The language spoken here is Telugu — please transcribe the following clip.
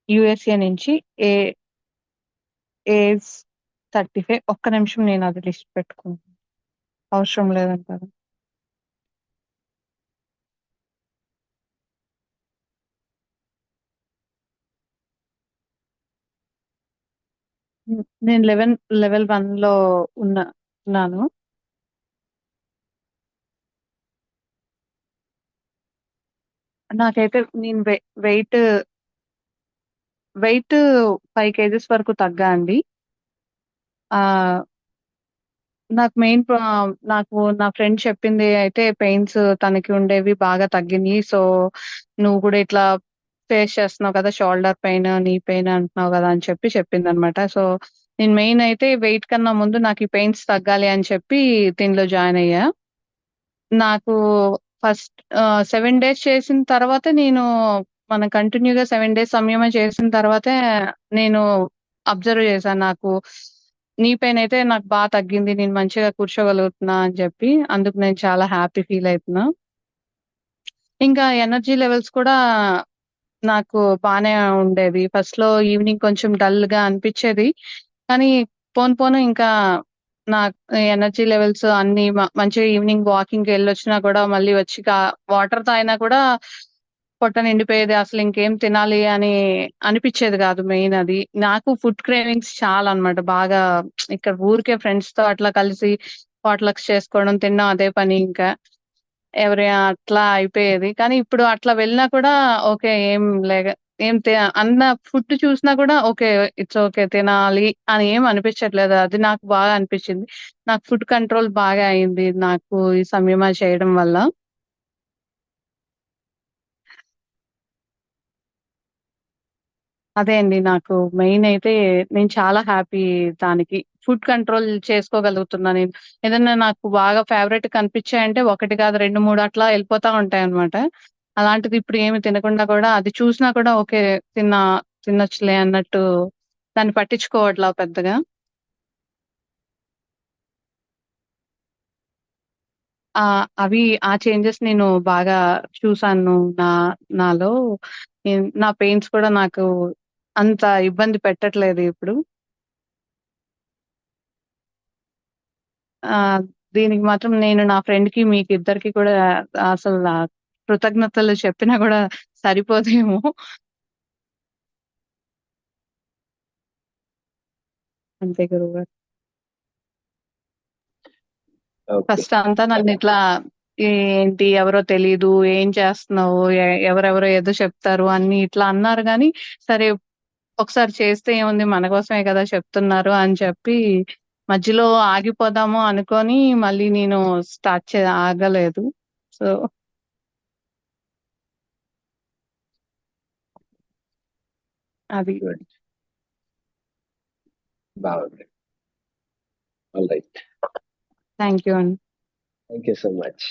యూఎస్ఏ నుంచి ఏ ఏజ్ 35. ఒక్క నిమిషం నేను అది లిస్ట్ పెట్టుకుంటాను. అవసరం లేదంటారా? నేను లెవెల్ 1లో ఉన్నాను. నాకైతే నేను వెయిట్ వెయిట్ 5 కేజెస్ వరకు తగ్గా అండి. ఆ నాకు నాకు నా ఫ్రెండ్ చెప్పింది అయితే పెయిన్స్ తనకి ఉండేవి బాగా తగ్గినియి. సో, నువ్వు కూడా ఇట్లా ఫేస్ చేస్తున్నావు కదా! షోల్డర్ పెయిన్, నీ పెయిన్ అంటున్నావు కదా! అని చెప్పిందనమాట. సో, నేను మెయిన్ అయితే వెయిట్ కన్నా ముందు నాకు ఈ పెయిన్స్ తగ్గాలి అని చెప్పి దీనిలో జాయిన్ అయ్యా. నాకు 7 డేస్ చేసిన తర్వాతే మనం కంటిన్యూ‌గా 7 డేస్ సంయమం చేసిన తర్వాతే నేను అబ్జర్వ్ చేశాను. నాకు నీ పెయిన్ అయితే నాకు తగ్గింది. నేను మంచిగా కూర్చోగలుగుతున్నా అని చెప్పి. అందుకు నేను చాలా హ్యాపీ ఫీల్ అయితున్నా. ఇంకా ఎనర్జీ లెవెల్స్ కూడా నాకు బానే ఉండేవి. ఫస్ట్‌లో ఈవినింగ్ కొంచెం డల్‌గా అనిపిచ్చేది. కానీ పోను ఇంకా నాకు ఎనర్జీ లెవెల్స్ అన్నీ మంచిగా ఈవినింగ్ వాకింగ్‌కెళ్ళొచ్చినా కూడా మళ్ళీ వచ్చి వాటర్ తాగినా కూడా పొట్ట నిండిపోయేది. అసలు ఇంకేం తినాలి అని అనిపిచ్చేది గాదు మెయిన్ అది. నాకు ఫుడ్ క్రేవింగ్స్ చాలా అన్నమాట. బాగా ఇక్కడ ఊరికే ఫ్రెండ్స్‌తో అట్లా కలిసి పాట్‌లక్స్ చేసుకోవడం, తినడం అదే పని ఇంకా. అట్లా అయిపోయేది. కానీ ఇప్పుడు అట్లా వెళ్ళినా కూడా ఓకే. ఏం తే అన్న ఫుడ్ చూసినా కూడా ఓకే. It's okay. తినాలి అని ఏం అనిపించట్లేదు. అది నాకు బాగా అనిపించింది. నాకు ఫుడ్ కంట్రోల్ బాగా అయింది. నాకు ఈ సంయమ చేయడం వల్ల. అదే అండి. నాకు మెయిన్ అయితే నేను చాలా హ్యాపీ దానికి. ఫుడ్ కంట్రోల్ చేసుకోగలుగుతున్నా నేను. ఏదన్నా నాకు బాగా ఫేవరెట్ కనిపించాయంటే ఒకటి కాదు 2, 3 అట్లా ఎళ్ళిపోతా ఉంటాయన్నమాట. అలాంటిది ఇప్పుడు ఏమి తినకుండా కూడా అది చూసినా కూడా ఓకే. తిన్నా తినొచ్చులే అన్నట్టు దాన్ని పట్టించుకోవట్లా పెద్దగా. ఆ చేంజెస్ నేను బాగా చూసాను నాలో. నా పెయిన్స్ కూడా నాకు అంత ఇబ్బంది పెట్టట్లేదు ఇప్పుడు. ఆ! దీనికి మాత్రం నేను నా ఫ్రెండ్‌కి మీకిద్దరికి కూడా అసలు నా కృతజ్ఞతలు చెప్పినా గూడా సరిపోదేమో. అంతే గురువుగారు. ఓకే. ఫస్ట్ అంతా నన్నిట్లా ఏంటి ఎవరో తెలీదు, ఏం చేస్తున్నావు, ఎవరెవరో ఏదో చెప్తారు అని ఇట్లా అన్నారు గానీ, సరే ఒకసారి చేస్తే ఏముంది మన కోసమే కదా చెప్తున్నారు అని చెప్పి, మధ్యలో ఆగిపోదాము అనుకోని మళ్ళీ నేను ఆగలేదు. సో, అది. గుడ్. బాగుంది. ఆల్‌రైట్. థాంక్ యూ అండి. Thank you so much.